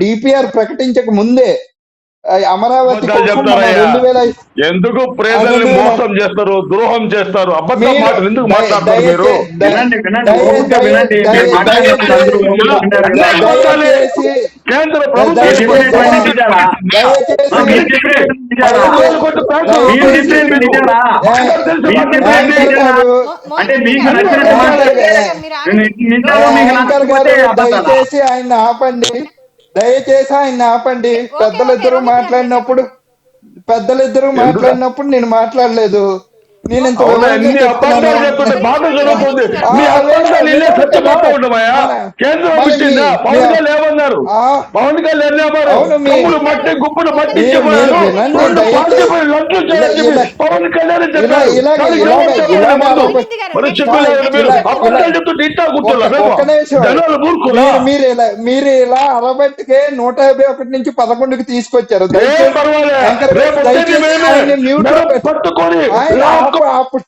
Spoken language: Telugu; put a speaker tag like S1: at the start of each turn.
S1: డిపిఆర్ ప్రకటించక ముందే అమరావతి
S2: అబద్ధాలు
S1: కోసం మన
S2: చెప్తారయ్యా.
S1: 2000
S2: ఎందుకు ప్రజల్ని మోసం చేస్తారు, ద్రోహం చేస్తారు, అబద్ధం
S1: మీరు
S2: మాటలు ఎందుకు మాట్లాడతారు మీరు?
S3: వినండి వినండి ఓపిక వినండి. మీరు మాట్లాడినప్పుడు అందరూ ఓపిక విన్నారు కదా.
S2: అన్ని అబద్ధాలే.
S1: దయచేసి
S2: కేంద్ర
S3: మీరు
S2: ప్రభుత్వం
S3: చెప్పినటువంటి నిజాలా? మీరు చెప్పినటువంటి నిజాలా?
S2: ప్రభుత్వాలు కొట్టు ప్యాకెట్లు
S3: మీరు చెప్పినటువంటి నిజాలా?
S2: అందరూ తెలుసు
S3: మీరు
S2: మాకు.
S3: చెప్పినటువంటి నిజాలా? అంటే మీకు నచ్చినట్టు మాట్లాడితే నిజాలు మీకు
S1: యాంకర్
S3: నచ్చకపోతే
S1: గారు
S3: అబద్ధాలా?
S1: దయచేసి ఆయన ఆపండి, దయచేసి ఆయన ఆపండి. పెద్దలిద్దరూ మాట్లాడినప్పుడు నేను మాట్లాడలేదు. నేను ఇంత
S2: అవునా,
S1: వివరంగా
S2: ఎన్ని అబద్ధాలు చెప్తుంటే బాధ జరుగుతుంది. మీ అబద్ధాలు ఇల్లే సత్యమాత ఉండమయ్యా. కేంద్రం పెట్టిందా? పవన్ కళ్యాణ్ ఏమన్నారు? పవన్ కళ్యాణ్ ఏమన్నారు? కమ్ముడు మట్టి గుప్పుడు మట్టి ఇచ్చిపోయారు, రెండు పార్టీపై లడ్లు చేయని చెప్పి పవన్ కళ్యాణ్ చెప్పారు. మరి చెప్పలేదు మీరు. అబద్ధాలు చెప్తుంటే ఇంటా కూర్చోలేదు. జనాలు మూర్ఖులా?
S1: మీరు ఇలా అరబట్టికే 151 నుంచి 11కి తీసుకొచ్చారు.
S2: ఏం పర్వాలేదు. రేపు వచ్చేది మేమే.
S1: మ్యూట్
S2: పట్టుకొని
S1: ఆయన